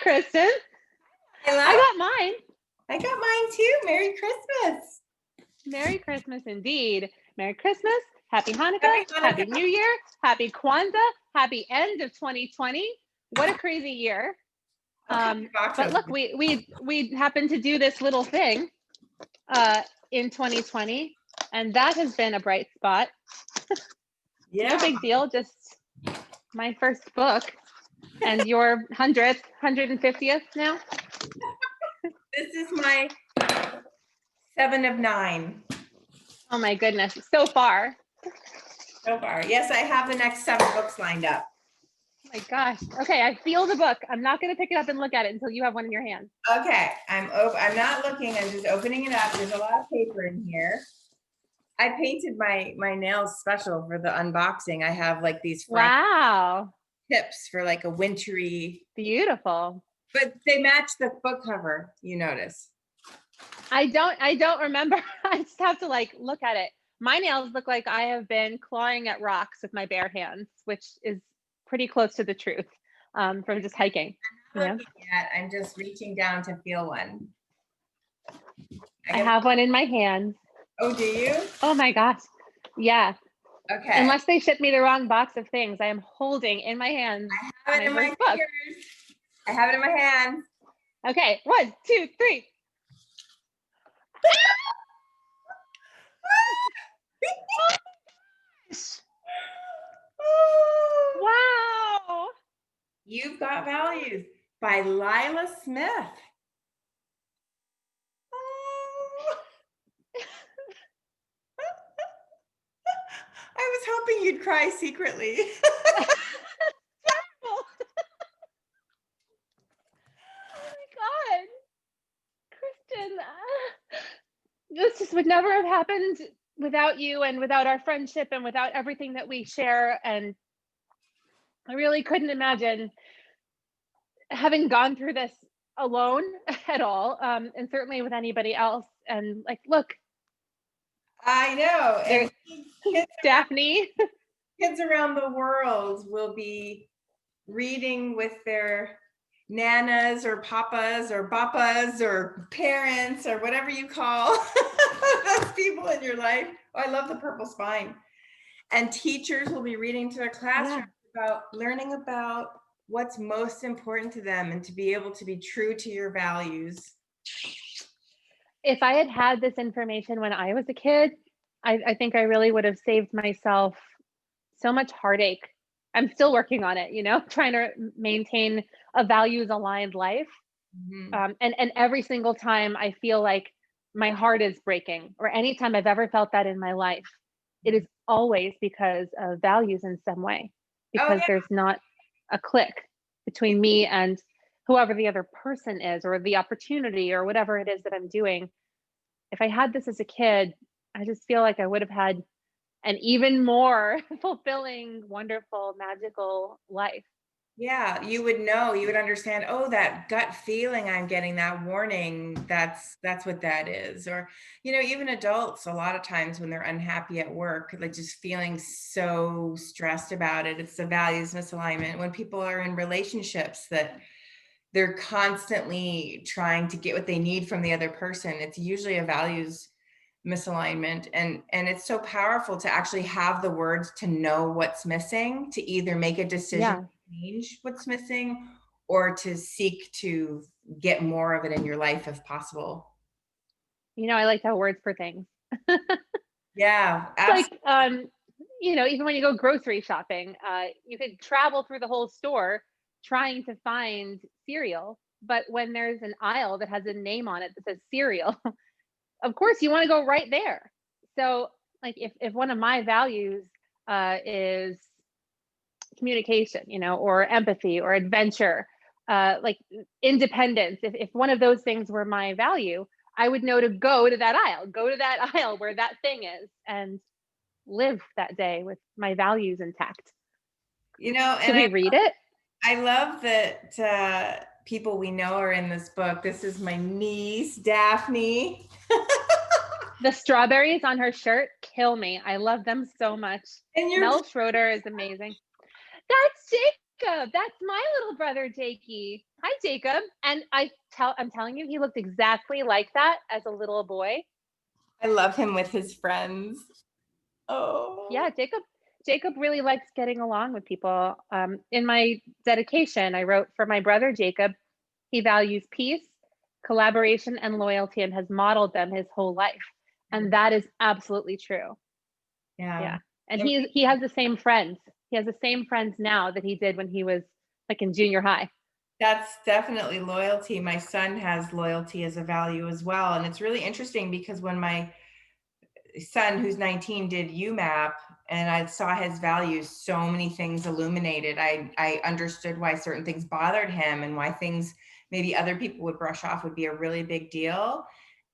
Kristin. Hello. I got mine. I got mine too. Merry Christmas. Merry Christmas indeed. Merry Christmas. Happy Hanukkah. Happy New Year. Happy Kwanzaa. Happy end of 2020. What a crazy year. But look, we happened to do this little thing in 2020, and that has been a bright spot. Yeah. No big deal. Just my first book, and your 100th, 150th now. This is my 7 of 9. Oh my goodness, so far. So far. Yes, I have the next 7 books lined up. Oh my gosh. Okay, I feel the book. I'm not going to pick it up and look at it until you have one in your hand. Okay, I'm not looking. I'm just opening it up. There's a lot of paper in here. I painted my nails special for the unboxing. I have like these tips for like a wintry. Beautiful. But they match the book cover, you notice. I don't remember. I just have to like look at it. My nails look like I have been clawing at rocks with my bare hands, which is pretty close to the truth from just hiking. I'm not looking yet. I'm just reaching down to feel one. I have one in my hand. Oh, do you? Oh my gosh. Yeah. Okay. Unless they ship me the wrong box of things, I am holding in my hands. I have it in my fingers. I have it in my hand. Okay. 1, 2, 3. Wow. You've Got Values by Lila Smith. I was hoping you'd cry secretly. Oh my God. Kristin, this just would never have happened without you and without our friendship and without everything that we share. And I really couldn't imagine having gone through this alone at all, and certainly with anybody else. And like, look, I know. And Daphne. Kids around the world will be reading with their nanas or papas or papas or parents or whatever you call those people in your life. Oh, I love the purple spine. And teachers will be reading to their classrooms about learning about what's most important to them and to be able to be true to your values. If I had had this information when I was a kid, I think I really would have saved myself so much heartache. I'm still working on it, trying to maintain a values aligned life. Mm-hmm. And every single time I feel like my heart is breaking, or anytime I've ever felt that in my life, it is always because of values in some way, because there's not a click between me and whoever the other person is, or the opportunity, or whatever it is that I'm doing. If I had this as a kid, I just feel like I would have had an even more fulfilling, wonderful, magical life. Yeah, you would know, you would understand, oh, that gut feeling I'm getting, that warning, that's what that is. Or, even adults, a lot of times when they're unhappy at work, like just feeling so stressed about it, it's the values misalignment. When people are in relationships that they're constantly trying to get what they need from the other person, it's usually a values misalignment. And it's so powerful to actually have the words to know what's missing, to either make a decision to change what's missing, or to seek to get more of it in your life if possible. I like to have words for things. Yeah, absolutely. Like, even when you go grocery shopping, you could travel through the whole store trying to find cereal, but when there's an aisle that has a name on it that says cereal, of course you want to go right there. So like if one of my values is communication, or empathy or adventure, like independence, if one of those things were my value, I would know to go to that aisle where that thing is, and live that day with my values intact. Should we read it? I love that people we know are in this book. This is my niece, Daphne. The strawberries on her shirt kill me. I love them so much. And Mel Schroeder is amazing. That's Jacob. That's my little brother, Jakey. Hi, Jacob. And I'm telling you, he looked exactly like that as a little boy. I love him with his friends. Oh. Yeah, Jacob really likes getting along with people. In my dedication, I wrote, for my brother Jacob, he values peace, collaboration, and loyalty, and has modeled them his whole life. And that is absolutely true. Yeah. Yeah. And he has the same friends. He has the same friends now that he did when he was like in junior high. That's definitely loyalty. My son has loyalty as a value as well. And it's really interesting because when my son, who's 19, did UMAP and I saw his values, so many things illuminated. I understood why certain things bothered him and why things maybe other people would brush off would be a really big deal.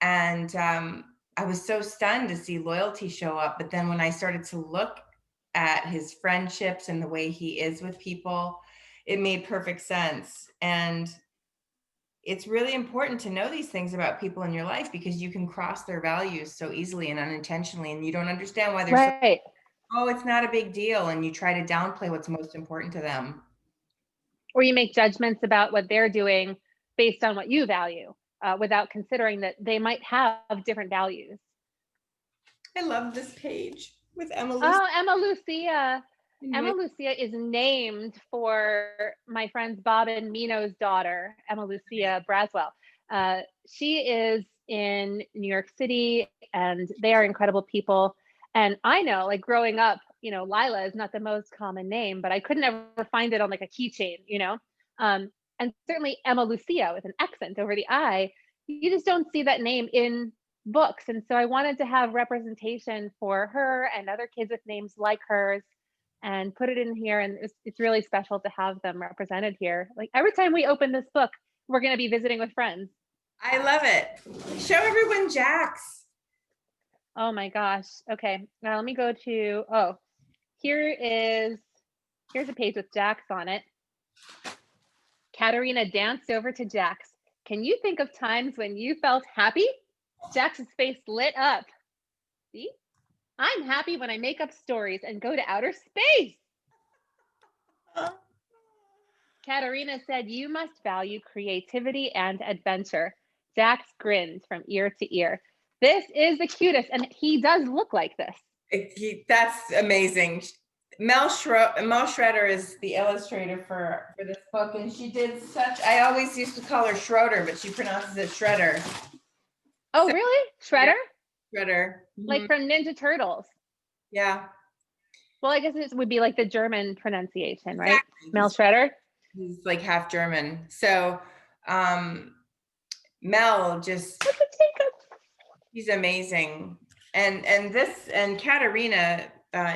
And I was so stunned to see loyalty show up. But then when I started to look at his friendships and the way he is with people, it made perfect sense. And it's really important to know these things about people in your life because you can cross their values so easily and unintentionally, and you don't understand why they're so, Right. oh, it's not a big deal. And you try to downplay what's most important to them. Or you make judgments about what they're doing based on what you value, without considering that they might have different values. I love this page with Emma Lucy. Oh, Emma Lucia. Emma Lucia is named for my friends Bob and Mino's daughter, Emma Lucia Braswell. She is in New York City, and they are incredible people. And I know, like growing up, Lila is not the most common name, but I could never find it on like a keychain. And certainly Emma Lucia with an accent over the I, you just don't see that name in books. And so I wanted to have representation for her and other kids with names like hers and put it in here. And it's really special to have them represented here. Like every time we open this book, we're going to be visiting with friends. I love it. Show everyone Jax. Oh my gosh. Okay. Now let me go to, here's a page with Jax on it. Katerina danced over to Jax. Can you think of times when you felt happy? Jax's face lit up. See? I'm happy when I make up stories and go to outer space. Katerina said, you must value creativity and adventure. Jax grinned from ear to ear. This is the cutest, and he does look like this. That's amazing. Mel Schroeder is the illustrator for this book, and she did such, I always used to call her Schroeder, but she pronounces it Shredder. Oh, really? Shredder? Yeah, Shredder. Like from Ninja Turtles. Yeah. Well, I guess it would be like the German pronunciation, right? Exactly. Mel Schroeder? He's like half German. So Mel just, he's amazing. And Katerina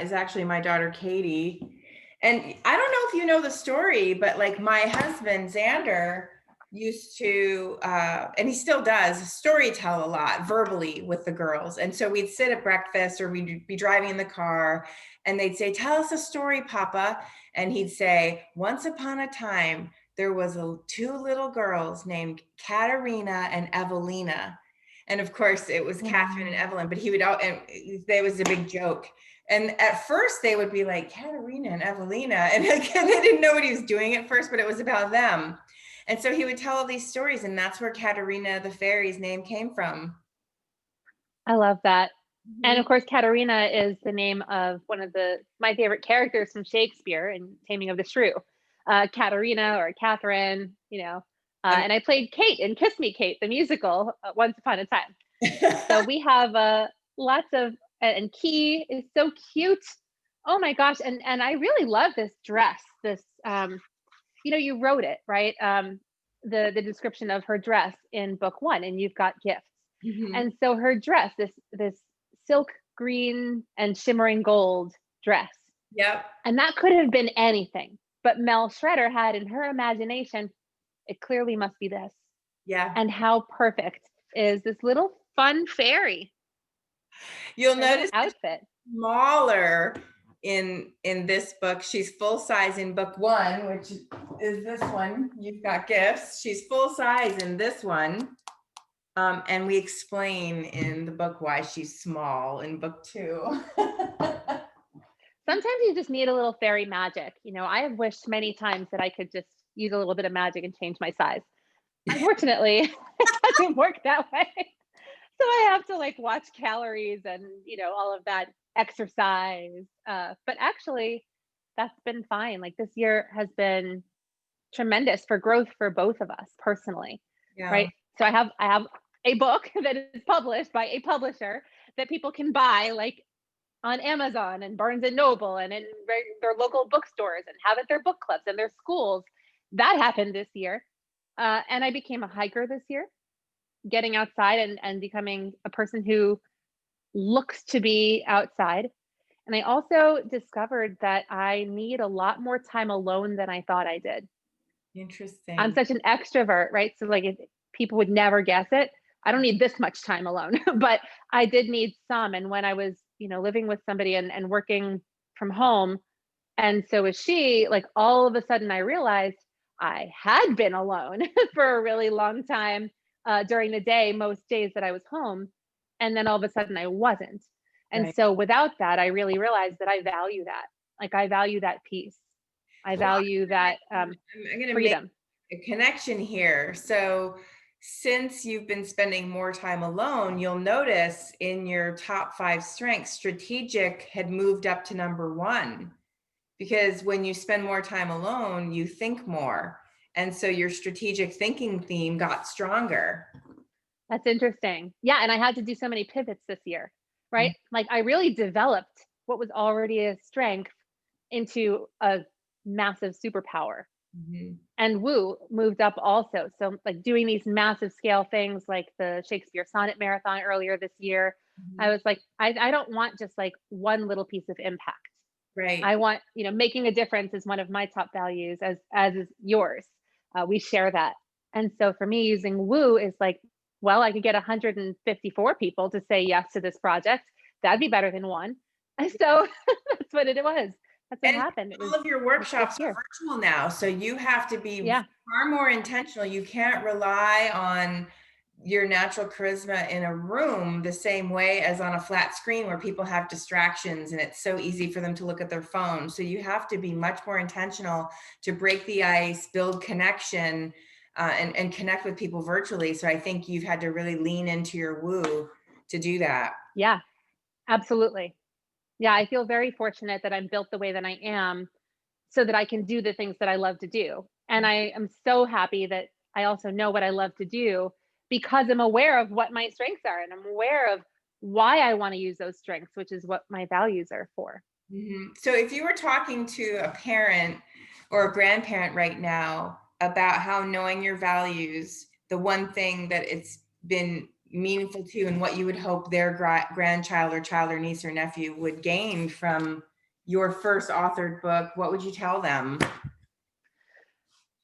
is actually my daughter, Katie. And I don't know if you know the story, but like my husband, Xander, used to, and he still does, storytell a lot verbally with the girls. And so we'd sit at breakfast or we'd be driving in the car and they'd say, tell us a story, Papa. And he'd say, once upon a time, there was two little girls named Katerina and Evelina. And of course it was Catherine and Evelyn, but he would, and there was a big joke. And at first they would be like, Katerina and Evelina. And again, they didn't know what he was doing at first, but it was about them. And so he would tell all these stories, and that's where Katerina the fairy's name came from. I love that. Mm-hmm. And of course, Katerina is the name of one of my favorite characters from Shakespeare in Taming of the Shrew. Katerina or Catherine, and I played Kate in Kiss Me, Kate, the musical, once upon a time. So we have lots of, and Key is so cute. Oh my gosh. And I really love this dress, this, you wrote it, right? The description of her dress in book 1, and you've got gifts. Mm-hmm. And so her dress, this silk green and shimmering gold dress. Yep. And that could have been anything, but Mel Schroeder had in her imagination, it clearly must be this. Yeah. And how perfect is this little fun fairy? You'll notice outfit smaller in this book. She's full size in book 1, which is this one. You've got gifts. She's full size in this one. And we explain in the book why she's small in book 2. Sometimes you just need a little fairy magic. I have wished many times that I could just use a little bit of magic and change my size. Unfortunately, it doesn't work that way. So I have to like watch calories and, all of that exercise. But actually, that's been fine. Like this year has been tremendous for growth for both of us personally, Yeah. right? So I have a book that is published by a publisher that people can buy like on Amazon and Barnes and Noble and in their local bookstores and have at their book clubs and their schools. That happened this year. And I became a hiker this year, getting outside and becoming a person who looks to be outside. And I also discovered that I need a lot more time alone than I thought I did. I'm Interesting. such an extrovert, right? So like if people would never guess it. I don't need this much time alone, but I did need some. And when I was, living with somebody and working from home, and so was she, like all of a sudden I realized I had been alone for a really long time during the day, most days that I was home. And then all of a sudden I wasn't. And Right. so without that, I really realized that I value that. Like I value that peace. I Well, value that I'm going to make freedom. a connection here. So, since you've been spending more time alone, you'll notice in your top 5 strengths, strategic had moved up to number 1, because when you spend more time alone, you think more. And so your strategic thinking theme got stronger. That's interesting. Yeah, and I had to do so many pivots this year, right? Like I really developed what was already a strength into a massive superpower. Mhm. And woo moved up also. So like doing these massive scale things like the Shakespeare Sonnet Marathon earlier this year, I Mhm. was like, I don't want just like one little piece of impact. Right. I want, making a difference is one of my top values, as is yours. We share that. And so for me, using woo is like, well, I could get 154 people to say yes to this project. That'd be better than one. And so that's what it was. That's what And happened. It was all of your this this workshops are year. virtual now, so you have to be Yeah. far more intentional. You can't rely on your natural charisma in a room the same way as on a flat screen where people have distractions and it's so easy for them to look at their phone. So you have to be much more intentional to break the ice, build connection, and connect with people virtually. So I think you've had to really lean into your woo to do that. Yeah. Absolutely. Yeah, I feel very fortunate that I'm built the way that I am so that I can do the things that I love to do. And I am so happy that I also know what I love to do because I'm aware of what my strengths are and I'm aware of why I want to use those strengths, which is what my values are for. Mhm. So if you were talking to a parent or a grandparent right now about how knowing your values, the one thing that it's been meaningful to, and what you would hope their grandchild or child or niece or nephew would gain from your first authored book, what would you tell them?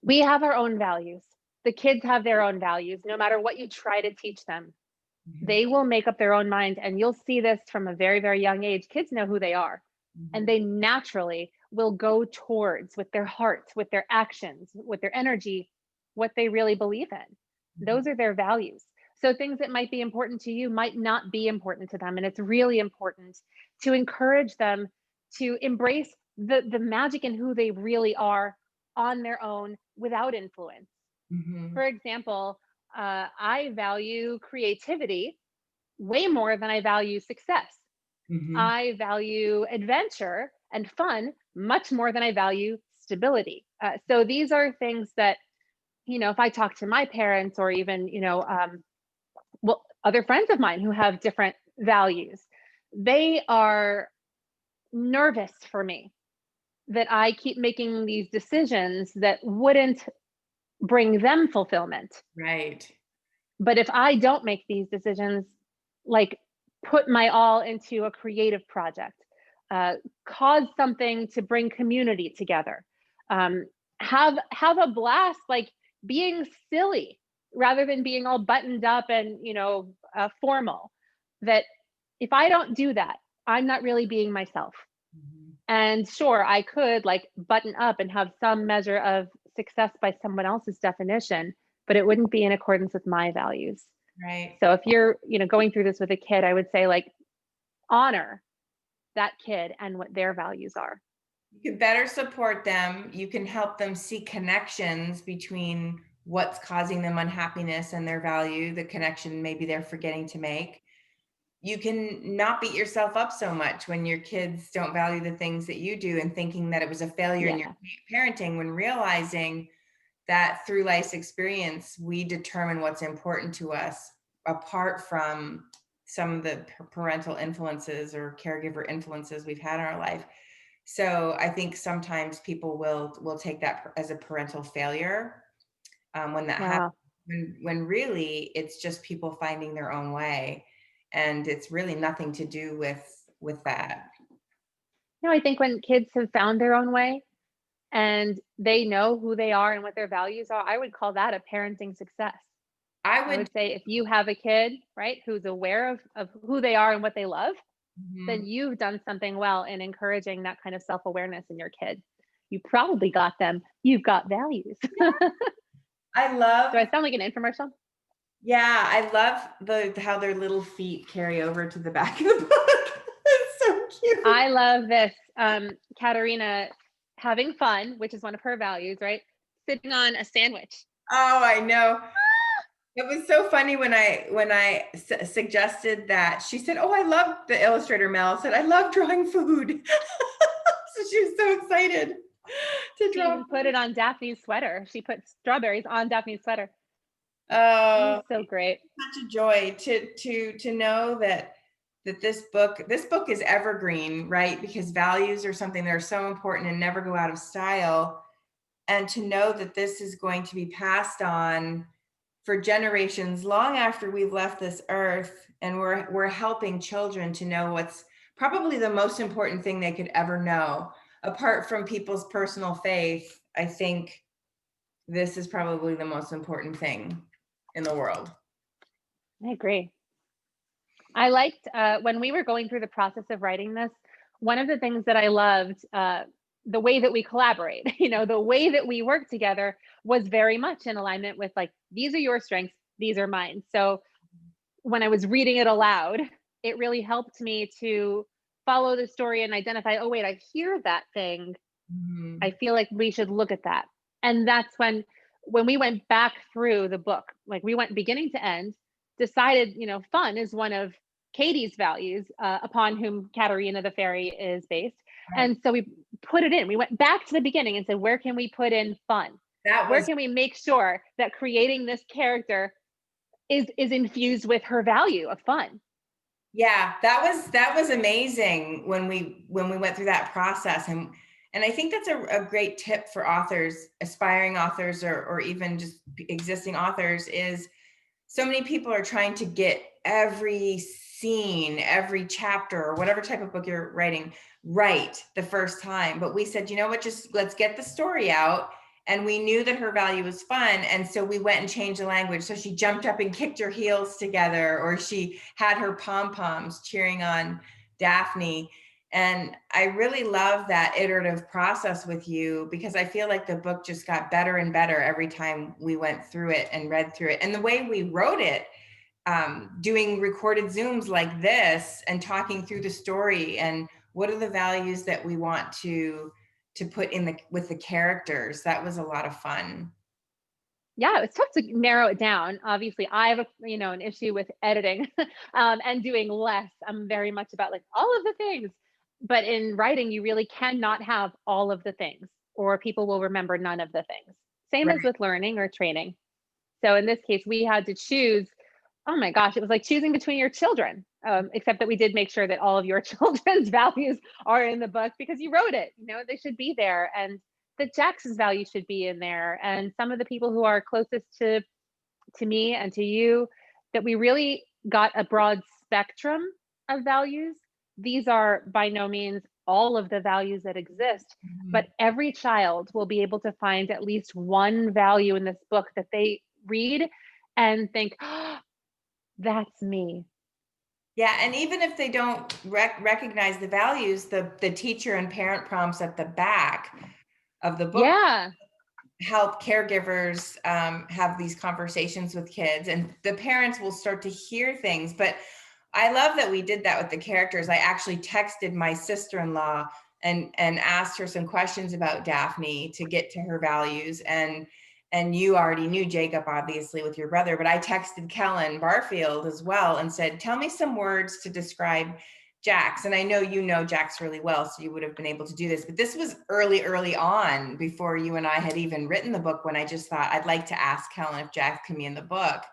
We have our own values. The kids have their own values, no matter what you try to teach them. Mhm. They will make up their own mind. And you'll see this from a very, very young age. Kids know who they are. And Mhm. they naturally will go towards, with their hearts, with their actions, with their energy, what they really believe in. Mhm. Those are their values. So things that might be important to you might not be important to them. And it's really important to encourage them to embrace the magic in who they really are on their own without influence. Mhm. For example, I value creativity way more than I value success. Mhm. I value adventure and fun much more than I value stability. So these are things that, if I talk to my parents or even, well, other friends of mine who have different values, they are nervous for me that I keep making these decisions that wouldn't bring them fulfillment. Right. But if I don't make these decisions, like put my all into a creative project, uh, cause something to bring community together, have a blast, like being silly rather than being all buttoned up and formal. That if I don't do that, I'm not really being myself. Mhm. And sure, I could like button up and have some measure of success by someone else's definition, but it wouldn't be in accordance with my values. Right. So if you're, going through this with a kid, I would say like honor that kid and what their values are. You can better support them. You can help them see connections between what's causing them unhappiness and their value, the connection maybe they're forgetting to make. You can not beat yourself up so much when your kids don't value the things that you do and thinking that it was a failure in your Yeah. parenting, when realizing that through life's experience, we determine what's important to us apart from some of the parental influences or caregiver influences we've had in our life. So I think sometimes people will take that as a parental failure when that happens, Wow. when really it's just people finding their own way, and it's really nothing to do with that. No, I think when kids have found their own way and they know who they are and what their values are, I would call that a parenting success. I I would. would say if you have a kid, right, who's aware of who they are and what they love, then Mhm. you've done something well in encouraging that kind of self-awareness in your kid. You probably got them. You've got values. I Do I love, sound like an infomercial? yeah, I love the how their little feet carry over to the back of the book. It's so cute. I love this. Katerina having fun, which is one of her values, right? Sitting on a sandwich. Oh, I know. It was so funny when I suggested that. She said, "Oh, I love," the illustrator Mel said, "I love drawing food." So she was so excited to She draw even put food. it on Daphne's sweater. She put strawberries on Daphne's sweater. It was Oh, so great. such a joy to know that this book is evergreen, right? Because values are something that are so important and never go out of style. And to know that this is going to be passed on for generations long after we've left this earth, and we're helping children to know what's probably the most important thing they could ever know apart from people's personal faith. I think this is probably the most important thing in the world. I agree. I liked when we were going through the process of writing this, one of the things that I loved, the way that we collaborate, the way that we work together was very much in alignment with like, these are your strengths, these are mine. So when I was reading it aloud, it really helped me to follow the story and identify, oh, wait, I hear that thing. I Mhm. feel like we should look at that. And that's when we went back through the book, like we went beginning to end, decided, fun is one of Katie's values, upon whom Katerina the fairy is based. Right. And so we put it in. We went back to the beginning and said, where can we put in fun? That Where was, can we make sure that creating this character is infused with her value of fun? yeah, that was amazing when we went through that process. And I think that's a great tip for authors, aspiring authors, or even just existing authors, is so many people are trying to get every scene, every chapter, or whatever type of book you're writing right the first time. But we said, you know what, just let's get the story out. And we knew that her value was fun. And so we went and changed the language. So she jumped up and kicked her heels together, or she had her pom poms cheering on Daphne. And I really love that iterative process with you, because I feel like the book just got better and better every time we went through it and read through it. And the way we wrote it, doing recorded Zooms like this and talking through the story and what are the values that we want to put in with the characters, that was a lot of fun. Yeah, it's tough to narrow it down. Obviously, I have an issue with editing, and doing less. I'm very much about like all of the things, but in writing, you really cannot have all of the things, or people will remember none of the things. Same as Right. with learning or training. So in this case, we had to choose. Oh my gosh, it was like choosing between your children. Except that we did make sure that all of your children's values are in the book because you wrote it. They should be there, and that Jax's value should be in there, and some of the people who are closest to me and to you, that we really got a broad spectrum of values. These are by no means all of the values that exist, but Mhm. every child will be able to find at least one value in this book that they read and think, oh, that's me. Yeah, and even if they don't recognize the values, the teacher and parent prompts at the back of the book Yeah. help caregivers have these conversations with kids, and the parents will start to hear things. But I love that we did that with the characters. I actually texted my sister-in-law and asked her some questions about Daphne to get to her values. And you already knew Jacob, obviously, with your brother, but I texted Kellen Barfield as well and said, tell me some words to describe Jax. And I know you know Jax really well, so you would have been able to do this, but this was early on before you and I had even written the book, when I just thought I'd like to ask Kellen if Jax can be in the book.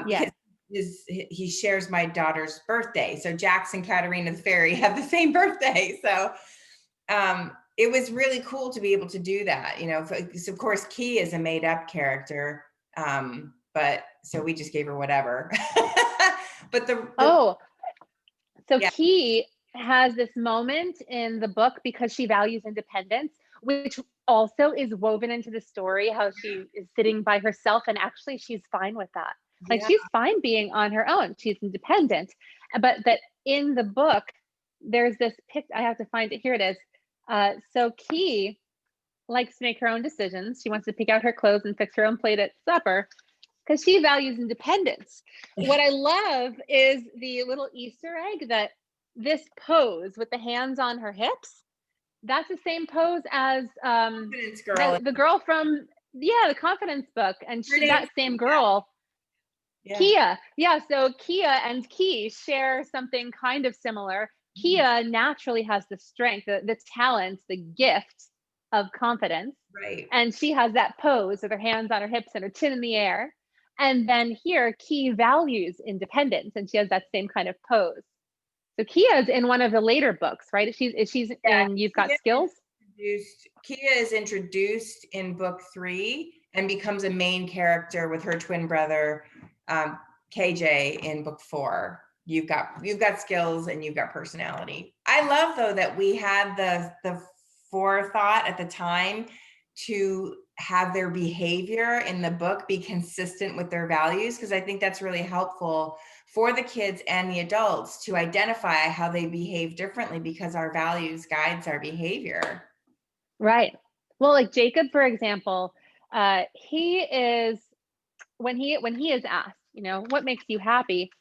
Yes. He shares my daughter's birthday. So Jax and Katerina the fairy have the same birthday. So it was really cool to be able to do that, because of course Key is a made up character. But so we just gave her whatever. But so yeah. Key has this moment in the book because she values independence, which also is woven into the story, how she is sitting by herself and actually she's fine with that. Like she's fine being on her own. She's independent. But that in the book, there's this picture, I have to find it. Here it is. So Key likes to make her own decisions. She wants to pick out her clothes and fix her own plate at supper because she values independence. What I love is the little Easter egg that this pose with the hands on her hips, that's the same pose as the girl from the confidence book. And that same girl, Kia. Yeah, so Kia and Key share something kind of similar. Kia naturally has the strength, the talent, the gift of confidence. Right. And she has that pose with her hands on her hips and her chin in the air. And then here, Key values independence, and she has that same kind of pose. So Kia's in one of the later books, right? She's in You've Got Skills. Kia is introduced in book 3 and becomes a main character with her twin brother, KJ, in book 4. You've got skills and you've got personality. I love, though, that we had the forethought at the time to have their behavior in the book be consistent with their values, because I think that's really helpful for the kids and the adults to identify how they behave differently, because our values guides our behavior. Right. Well, like Jacob, for example, he is, when he is asked, what makes you happy?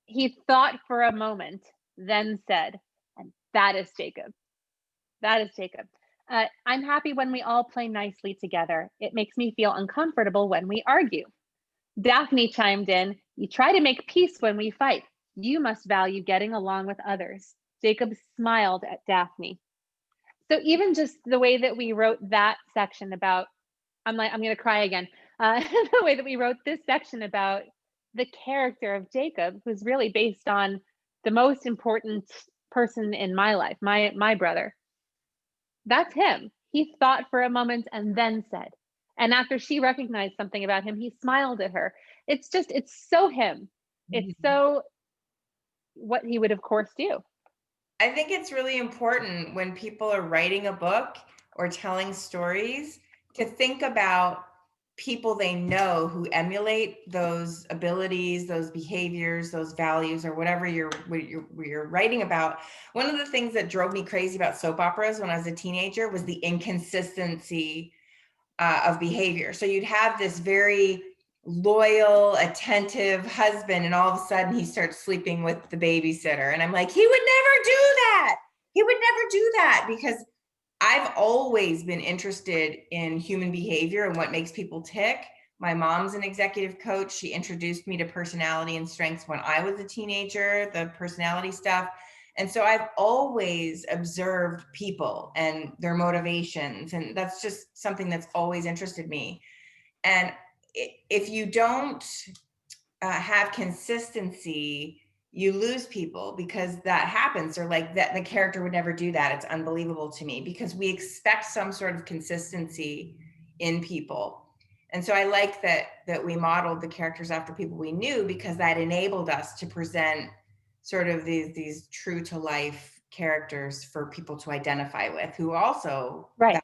He thought for a moment, then said, and that is Jacob. That is Jacob. I'm happy when we all play nicely together. It makes me feel uncomfortable when we argue. Daphne chimed in, you try to make peace when we fight. You must value getting along with others. Jacob smiled at Daphne. So even just the way that we wrote that section about, I'm going to cry again. The way that we wrote this section about the character of Jacob, who's really based on the most important person in my life, my brother. That's him. He thought for a moment and then said. And after she recognized something about him, he smiled at her. It's so him. It's so what he would, of course, do. I think it's really important when people are writing a book or telling stories to think about people they know who emulate those abilities, those behaviors, those values, or whatever you're writing about. One of the things that drove me crazy about soap operas when I was a teenager was the inconsistency of behavior. So you'd have this very loyal, attentive husband, and all of a sudden he starts sleeping with the babysitter. And I'm like, he would never do that. He would never do that, because I've always been interested in human behavior and what makes people tick. My mom's an executive coach. She introduced me to personality and strengths when I was a teenager, the personality stuff. And so I've always observed people and their motivations. And that's just something that's always interested me. And if you don't have consistency, you lose people, because that happens. They're like, that the character would never do that. It's unbelievable to me, because we expect some sort of consistency in people. And so I like that we modeled the characters after people we knew, because that enabled us to present sort of these true to life characters for people to identify with, who also value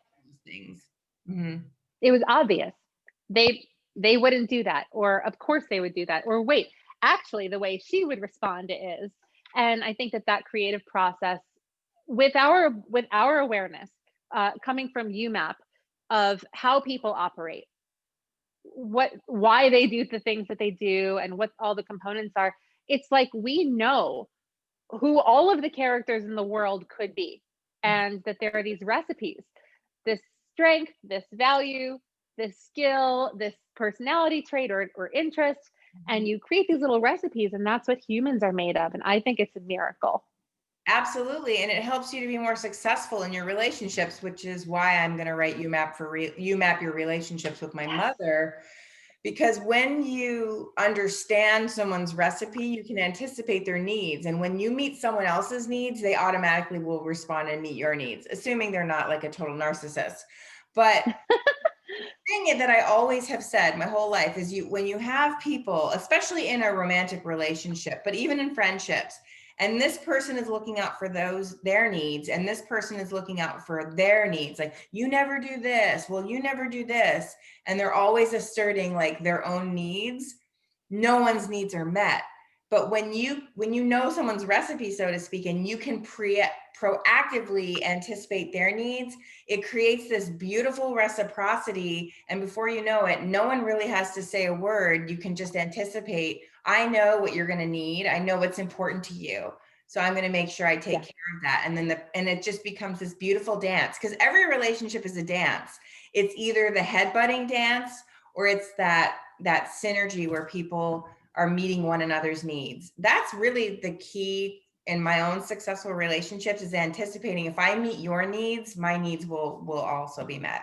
things. Mm-hmm. It was obvious. They wouldn't do that, or of course they would do that, or wait, actually the way she would respond is. And I think that creative process with our awareness coming from UMAP of how people operate, why they do the things that they do, and what all the components are, it's like we know who all of the characters in the world could be, and that there are these recipes, this strength, this value, this skill, this personality trait or interest, and you create these little recipes, and that's what humans are made of. And I think it's a miracle. Absolutely. And it helps you to be more successful in your relationships, which is why I'm going to write You Map You Map Your Relationships with my mother. Because when you understand someone's recipe, you can anticipate their needs. And when you meet someone else's needs, they automatically will respond and meet your needs, assuming they're not like a total narcissist. But thing that I always have said my whole life is when you have people, especially in a romantic relationship, but even in friendships, and this person is looking out for their needs, and this person is looking out for their needs, like, you never do this, well, you never do this, and they're always asserting like their own needs, no one's needs are met. But when you know someone's recipe, so to speak, and you can proactively anticipate their needs, it creates this beautiful reciprocity. And before you know it, no one really has to say a word. You can just anticipate, I know what you're going to need. I know what's important to you. So I'm going to make sure I take care of that. And then and it just becomes this beautiful dance, because every relationship is a dance. It's either the headbutting dance, or it's that synergy where people are meeting one another's needs. That's really the key in my own successful relationships, is anticipating, if I meet your needs, my needs will also be met.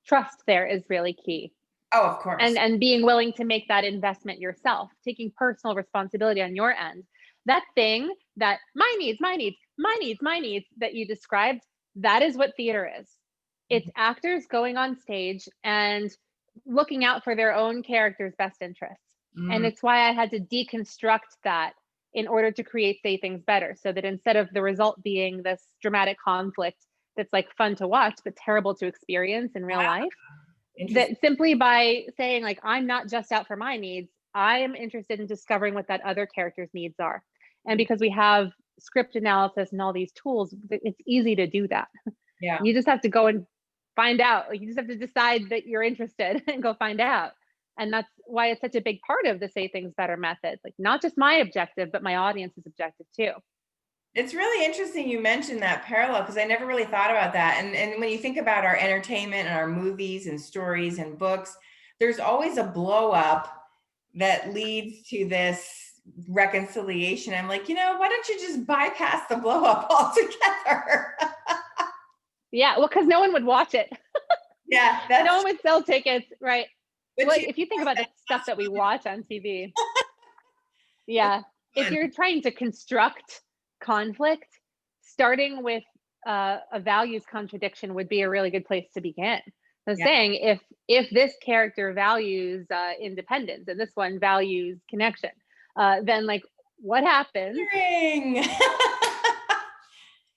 Trust there is really key. Oh, of course. And being willing to make that investment yourself, taking personal responsibility on your end. That thing that my needs that you described, that is what theater is. It's actors going on stage and looking out for their own character's best interests. And it's why I had to deconstruct that in order to create Say Things Better, so that instead of the result being this dramatic conflict that's like fun to watch but terrible to experience in real life, that simply by saying, like, I'm not just out for my needs, I am interested in discovering what that other character's needs are. And because we have script analysis and all these tools, it's easy to do that. Yeah. You just have to go and find out. Like, you just have to decide that you're interested and go find out. And that's why it's such a big part of the Say Things Better method. Like, not just my objective, but my audience's objective too. It's really interesting you mentioned that parallel, because I never really thought about that. And when you think about our entertainment and our movies and stories and books, there's always a blow up that leads to this reconciliation. I'm like, why don't you just bypass the blow up altogether? Yeah, well, because no one would watch it. Yeah, no one would sell tickets, right? Well, if you think about the stuff that we watch on TV, yeah, if you're trying to construct conflict, starting with a values contradiction would be a really good place to begin. So saying, if this character values independence and this one values connection, then like, what happens?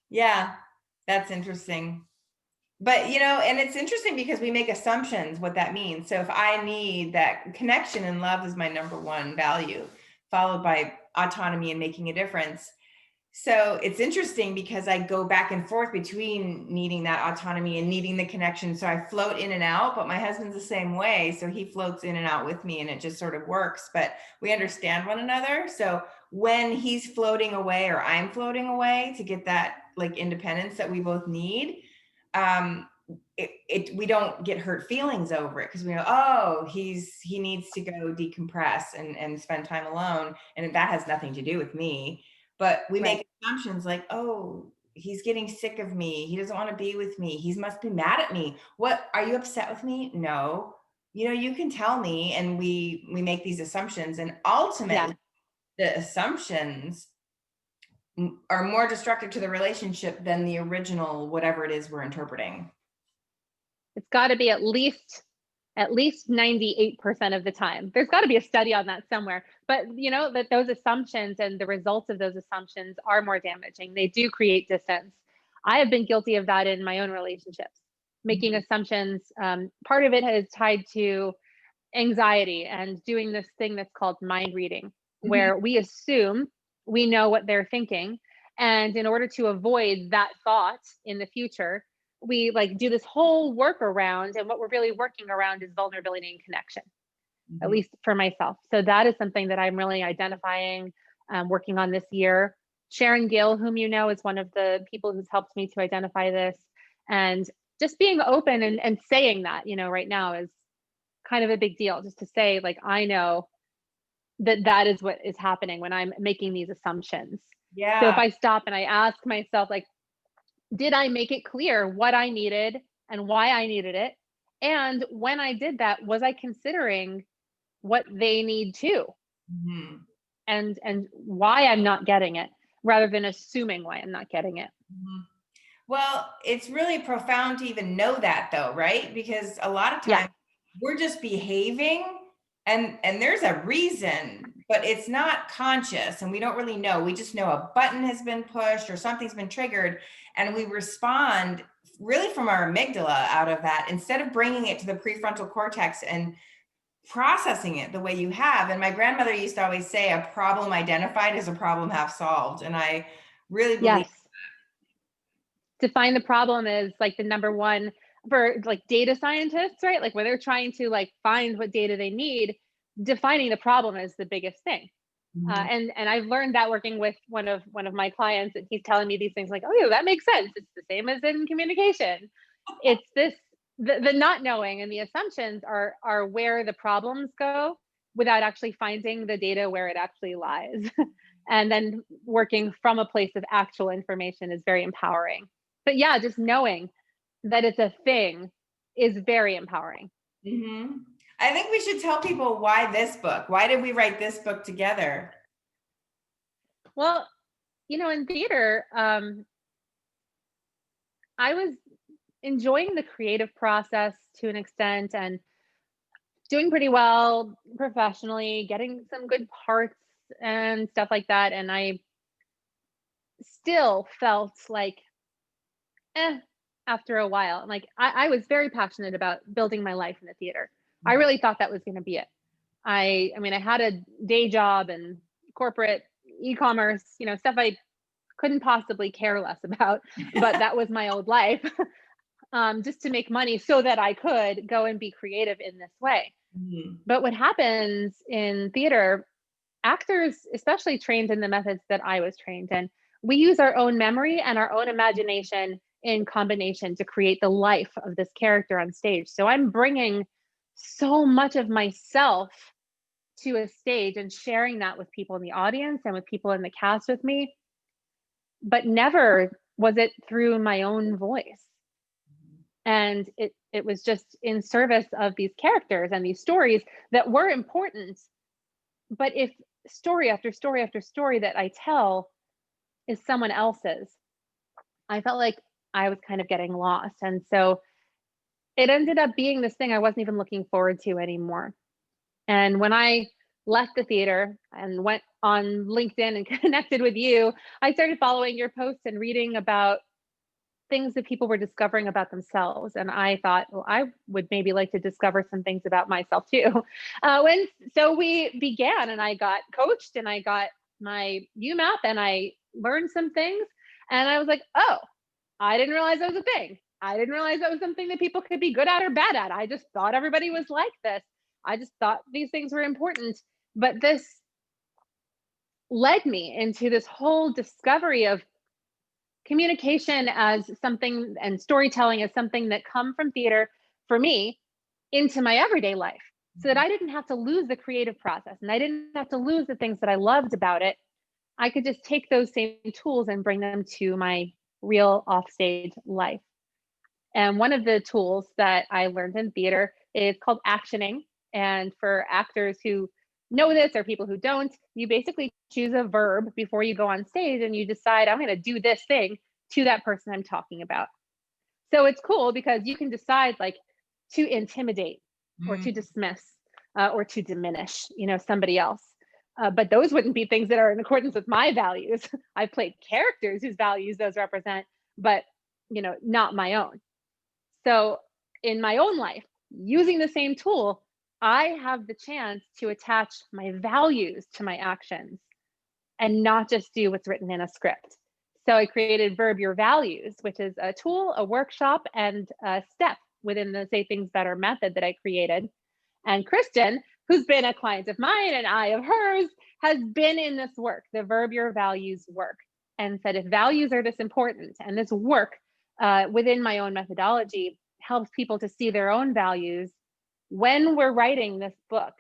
Yeah, that's interesting. But, and it's interesting because we make assumptions what that means. So if I need that connection, and love is my number one value, followed by autonomy and making a difference. So it's interesting because I go back and forth between needing that autonomy and needing the connection. So I float in and out, but my husband's the same way. So he floats in and out with me, and it just sort of works, but we understand one another. So when he's floating away or I'm floating away to get that like independence that we both need, we don't get hurt feelings over it, because we know, oh, he needs to go decompress and spend time alone, and that has nothing to do with me. But we make assumptions like, oh, he's getting sick of me, he doesn't want to be with me, he must be mad at me. What, are you upset with me? No, you can tell me. And we make these assumptions, and ultimately the assumptions are more destructive to the relationship than the original, whatever it is we're interpreting. It's got to be at least 98% of the time. There's got to be a study on that somewhere. But that those assumptions and the results of those assumptions are more damaging. They do create distance. I have been guilty of that in my own relationships, making assumptions. Part of it is tied to anxiety and doing this thing that's called mind reading, where we assume we know what they're thinking. And in order to avoid that thought in the future, we like do this whole workaround, and what we're really working around is vulnerability and connection. at Mhm. least for myself. So that is something that I'm really identifying, working on this year. Sharon Gill, whom you know, is one of the people who's helped me to identify this. And just being open and saying that, right now is kind of a big deal, just to say, like, I know that that is what is happening when I'm making these assumptions. So if Yeah. I stop and I ask myself, like, did I make it clear what I needed and why I needed it? And when I did that, was I considering what they need too, Mhm. and why I'm not getting it, rather than assuming why I'm not getting it? Mhm. Well, it's really profound to even know that though, right? Because a lot of Yeah. times we're just behaving and there's a reason, but it's not conscious and we don't really know. We just know a button has been pushed or something's been triggered and we respond really from our amygdala out of that instead of bringing it to the prefrontal cortex and processing it the way you have. And my grandmother used to always say a problem identified is a problem half solved. And I really believe. Yes. Define the problem is like the number one for like data scientists, right? Like when they're trying to like find what data they need, defining the problem is the biggest thing. Mhm. And I've learned that working with one of my clients, and he's telling me these things like, oh, yeah, that makes sense. It's the same as in communication. It's this the not knowing and the assumptions are where the problems go without actually finding the data where it actually lies. And then working from a place of actual information is very empowering. But yeah, just knowing that it's a thing is very empowering. Mhm. I think we should tell people why this book. Why did we write this book together? Well, in theater, I was enjoying the creative process to an extent and doing pretty well professionally, getting some good parts and stuff like that. And I still felt like, eh, after a while. Like I was very passionate about building my life in the theater. I Mhm. really thought that was going to be it. I mean, I had a day job and corporate e-commerce, stuff I couldn't possibly care less about, but that was my old life. Just to make money so that I could go and be creative in this way. Mhm. But what happens in theater, actors, especially trained in the methods that I was trained in, we use our own memory and our own imagination in combination to create the life of this character on stage. So I'm bringing so much of myself to a stage and sharing that with people in the audience and with people in the cast with me, but never was it through my own voice. And it was just in service of these characters and these stories that were important. But if story after story after story that I tell is someone else's, I felt like I was kind of getting lost. And so it ended up being this thing I wasn't even looking forward to anymore. And when I left the theater and went on LinkedIn and connected with you, I started following your posts and reading about things that people were discovering about themselves. And I thought, well, I would maybe like to discover some things about myself too. When so we began, and I got coached, and I got my UMAP, and I learned some things, and I was like, oh, I didn't realize that was a thing. I didn't realize that was something that people could be good at or bad at. I just thought everybody was like this. I just thought these things were important. But this led me into this whole discovery of communication as something, and storytelling as something that come from theater for me into my everyday life, so that I didn't have to lose the creative process and I didn't have to lose the things that I loved about it. I could just take those same tools and bring them to my real offstage life. And one of the tools that I learned in theater is called actioning. And for actors who know this or people who don't, you basically choose a verb before you go on stage and you decide, I'm going to do this thing to that person I'm talking about. So it's cool because you can decide, like, to intimidate or to Mm. dismiss, or to diminish, somebody else. But those wouldn't be things that are in accordance with my values. I've played characters whose values those represent, but not my own. So in my own life, using the same tool, I have the chance to attach my values to my actions and not just do what's written in a script. So I created Verb Your Values, which is a tool, a workshop, and a step within the Say Things Better method that I created. And Kristen, who's been a client of mine and I of hers, has been in this work, the Verb Your Values work, and said, if values are this important and this work within my own methodology helps people to see their own values, when we're writing this book,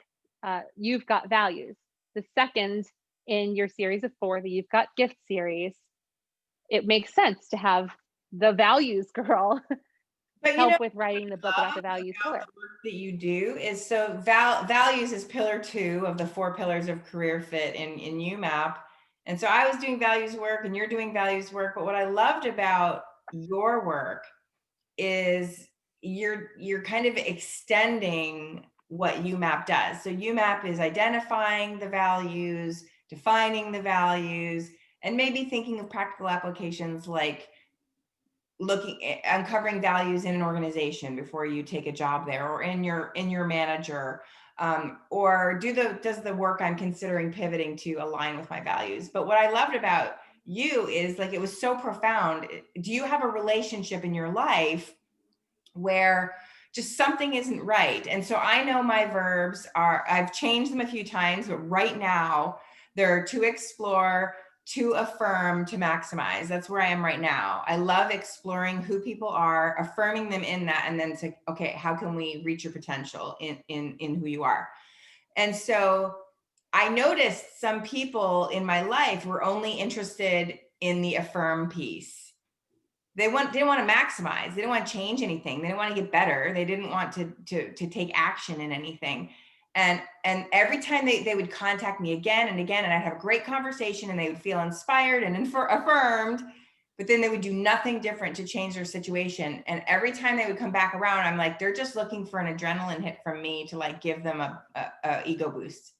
You've Got Values, the second in your series of 4, the You've Got Gift series, it makes sense to have the values girl But help with writing the book about the values about pillar. the work that you do is so values is pillar 2 of the 4 pillars of career fit in UMAP. And so I was doing values work and you're doing values work. But what I loved about your work is you're kind of extending what UMAP does. So UMAP is identifying the values, defining the values, and maybe thinking of practical applications like uncovering values in an organization before you take a job there, or in your manager, or does the work I'm considering pivoting to align with my values. But what I loved about you is, like, it was so profound. Do you have a relationship in your life where just something isn't right? And so I know my verbs I've changed them a few times, but right now they're to explore, to affirm, to maximize. That's where I am right now. I love exploring who people are, affirming them in that, and then say, okay, how can we reach your potential in who you are? And so I noticed some people in my life were only interested in the affirm piece. They didn't want to maximize. They didn't want to change anything. They didn't want to get better. They didn't want to take action in anything. And every time they would contact me again and again, and I'd have a great conversation and they would feel inspired and affirmed, but then they would do nothing different to change their situation. And every time they would come back around, I'm like, they're just looking for an adrenaline hit from me to, like, give them a ego boost.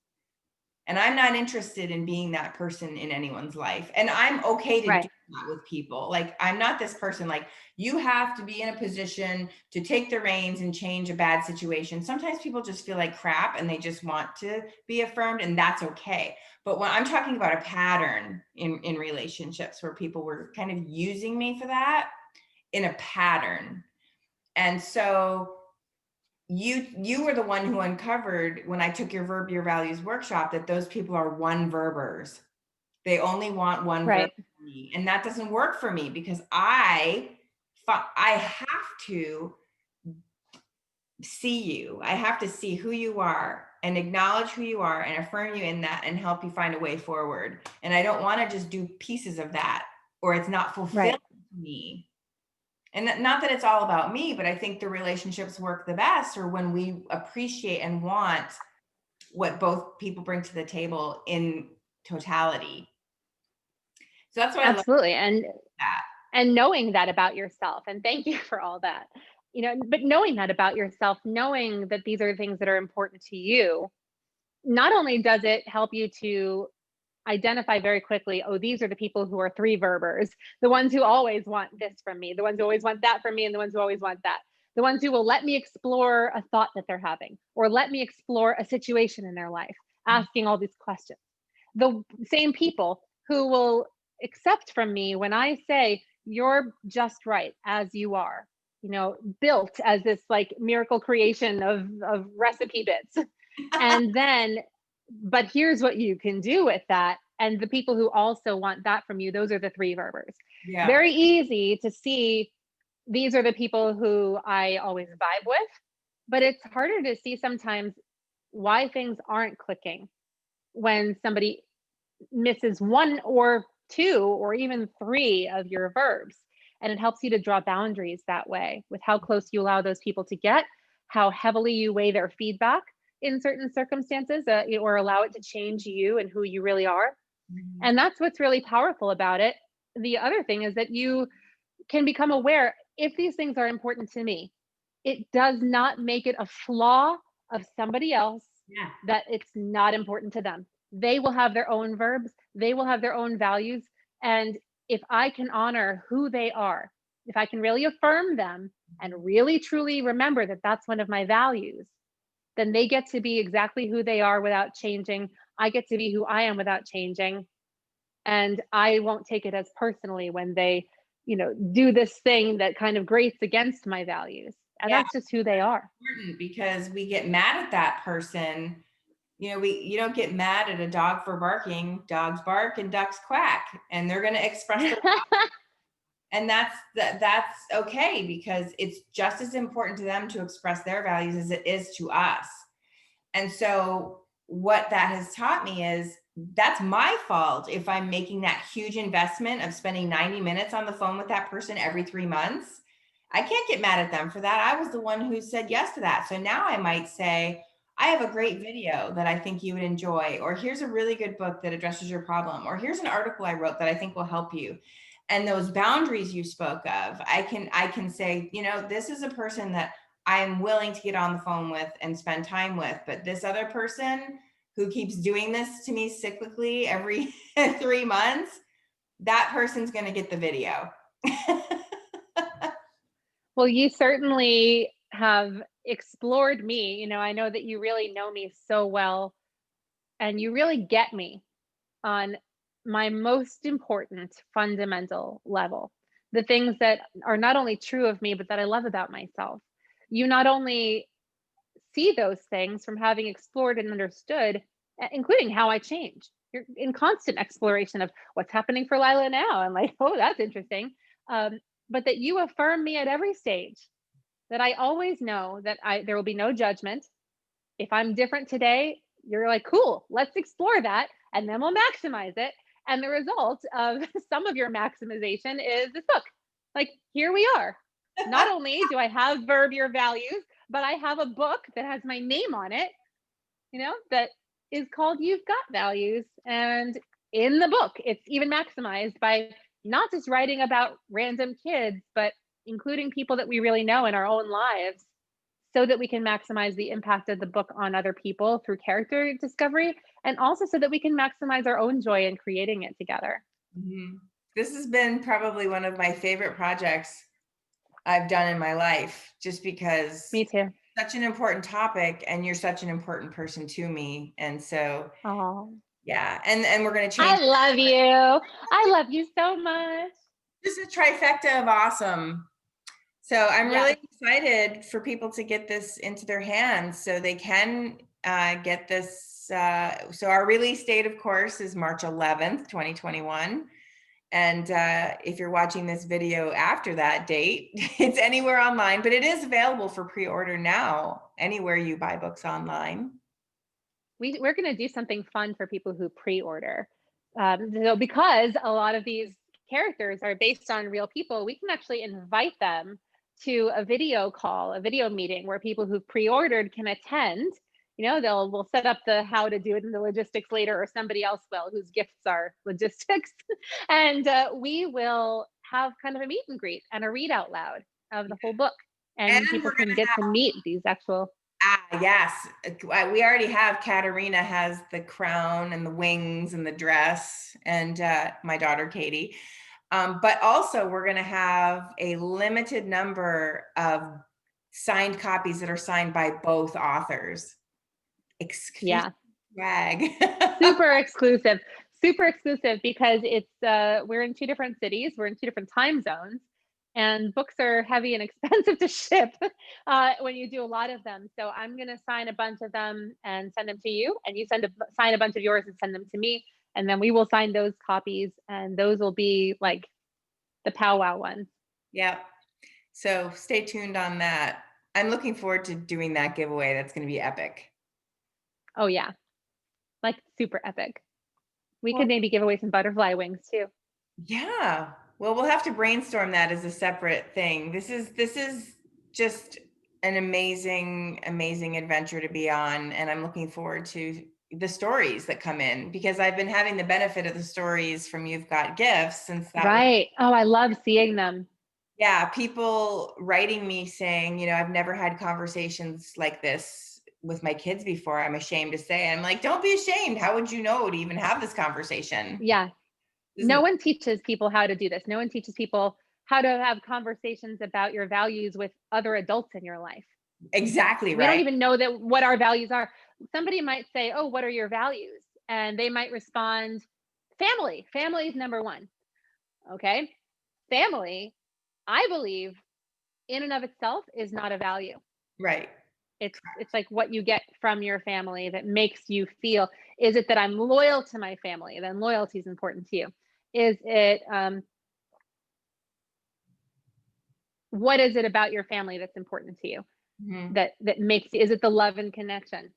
And I'm not interested in being that person in anyone's life. And I'm okay to do that with people. Like, I'm not this person, like, you have to be in a position to take the reins and change a bad situation. Sometimes people just feel like crap and they just want to be affirmed, and that's okay. But when I'm talking about a pattern in relationships where people were kind of using me for that in a pattern. And so you were the one who uncovered, when I took your Verb Your Values workshop, that those people are one verbers. They only want one verb from me. And that doesn't work for me, because I have to see you. I have to see who you are and acknowledge who you are and affirm you in that and help you find a way forward. And I don't want to just do pieces of that, or it's not fulfilling to me. And not that it's all about me, but I think the relationships work the best or when we appreciate and want what both people bring to the table in totality. So that's what Absolutely. I love that. And knowing that about yourself, and thank you for all that. But knowing that about yourself, knowing that these are things that are important to you, not only does it help you to identify very quickly, oh, these are the people who are 3 verbers, the ones who always want this from me, the ones who always want that from me, and the ones who always want that, the ones who will let me explore a thought that they're having, or let me explore a situation in their life, asking all these questions. The same people who will accept from me when I say, you're just right as you are, built as this, like, miracle creation of recipe bits. And then, but here's what you can do with that. And the people who also want that from you, those are the 3 verbers. Yeah. Very easy to see, these are the people who I always vibe with, but it's harder to see sometimes why things aren't clicking when somebody misses 1 or 2 or even 3 of your verbs. And it helps you to draw boundaries that way, with how close you allow those people to get, how heavily you weigh their feedback in certain circumstances, or allow it to change you and who you really are. Mm-hmm. And that's what's really powerful about it. The other thing is that you can become aware, if these things are important to me, it does not make it a flaw of somebody else that it's not important to them. They will have their own verbs, they will have their own values. And if I can honor who they are, if I can really affirm them and really truly remember that that's one of my values, then they get to be exactly who they are without changing. I get to be who I am without changing. And I won't take it as personally when they, do this thing that kind of grates against my values. And that's just who they are. Important, because we get mad at that person You don't get mad at a dog for barking. Dogs bark and ducks quack, and they're going to express their, and that's okay, because it's just as important to them to express their values as it is to us. And so what that has taught me is that's my fault if I'm making that huge investment of spending 90 minutes on the phone with that person every 3 months. I can't get mad at them for that. I was the one who said yes to that. So now I might say, I have a great video that I think you would enjoy, or here's a really good book that addresses your problem, or here's an article I wrote that I think will help you. And those boundaries you spoke of, I can say, this is a person that I'm willing to get on the phone with and spend time with, but this other person who keeps doing this to me cyclically every 3 months, that person's going to get the video. Well, you certainly have explored me. I know that you really know me so well, and you really get me on my most important fundamental level. The things that are not only true of me, but that I love about myself. You not only see those things from having explored and understood, including how I change. You're in constant exploration of what's happening for Lila now. I'm like, oh, that's interesting. But that you affirm me at every stage, that I always know that there will be no judgment. If I'm different today, you're like, cool, let's explore that. And then we'll maximize it. And the result of some of your maximization is this book. Like, here we are. Not only do I have Verb Your Values, but I have a book that has my name on it, that is called You've Got Values. And in the book, it's even maximized by not just writing about random kids, but including people that we really know in our own lives, so that we can maximize the impact of the book on other people through character discovery, and also so that we can maximize our own joy in creating it together. Mm-hmm. This has been probably one of my favorite projects I've done in my life, just because Me too. such an important topic, and you're such an important person to me. And so, Oh, yeah. And we're going to I change. love you. I love you so much. Just a trifecta of awesome. So I'm Yes. really excited for people to get this into their hands so they can get this. So our release date, of course, is March 11th, 2021. And if you're watching this video after that date, it's anywhere online, but it is available for pre-order now, anywhere you buy books online. We're going to do something fun for people who pre-order. So because a lot of these characters are based on real people, we can actually invite them to a video call, a video meeting where people who pre-ordered can attend. We'll set up the how to do it and the logistics later, or somebody else will, whose gifts are logistics. And we will have kind of a meet and greet and a read out loud of the whole book. And And people we're going can to get to meet these actual. yes, we already have Katerina has the crown and the wings and the dress, and my daughter Katie. But also we're going to have a limited number of signed copies that are signed by both authors. Exclusive swag. Super exclusive. Super exclusive, because it's we're in 2 different cities, we're in 2 different time zones, and books are heavy and expensive to ship when you do a lot of them. So I'm going to sign a bunch of them and send them to you, and you sign a bunch of yours and send them to me, and then we will sign those copies, and those will be like the powwow ones. Yep. So stay tuned on that. I'm looking forward to doing that giveaway. That's going to be epic. Oh yeah, like super epic. We could maybe give away some butterfly wings too. Yeah. Well, we'll have to brainstorm that as a separate thing. This is just an amazing adventure to be on, and I'm looking forward to the stories that come in, because I've been having the benefit of the stories from You've Got Gifts since that Right. Oh, I love seeing them. Yeah, people writing me saying, I've never had conversations like this with my kids before. I'm ashamed to say. I'm like, don't be ashamed. How would you know to even have this conversation? Yeah. No one teaches people how to do this. No one teaches people how to have conversations about your values with other adults in your life. Exactly We don't right. even know what our values are. Somebody might say, oh, what are your values? And they might respond, family. Family is number one. Okay. Family, I believe, in and of itself is not a value. Right. It's like what you get from your family that makes you feel. Is it that I'm loyal to my family? Then loyalty is important to you. Is it what is it about your family that's important to you? Mhm. That makes, is it the love and connection?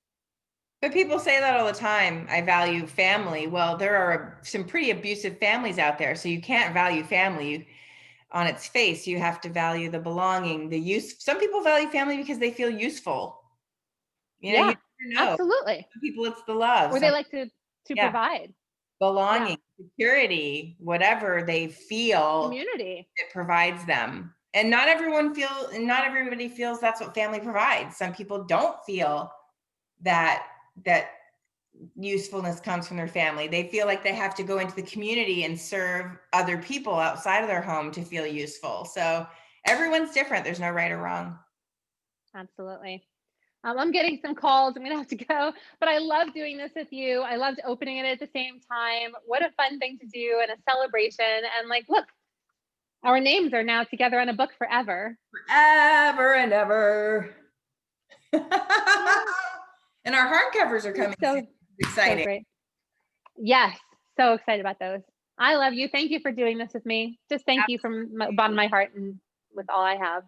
But people say that all the time. I value family. Well, there are some pretty abusive families out there, so you can't value family on its face. You have to value the belonging, the use. Some people value family because they feel useful. You Yeah, never know. absolutely. Some people it's the love. Or they Some, like to yeah, provide. Yeah, belonging, security, whatever they feel community. it provides them. And not everybody feels that's what family provides. Some people don't feel that that usefulness comes from their family. They feel like they have to go into the community and serve other people outside of their home to feel useful. So everyone's different. There's no right or wrong. Absolutely. I'm getting some calls. I'm gonna have to go, but I love doing this with you. I loved opening it at the same time. What a fun thing to do and a celebration. And like, look, our names are now together on a book forever. Ever and ever. Yeah, And our hardcovers are coming soon. so It's so exciting. great. Yes, so excited about those. I love you. Thank you for doing this with me. Just thank you from the bottom of my heart and with all I have.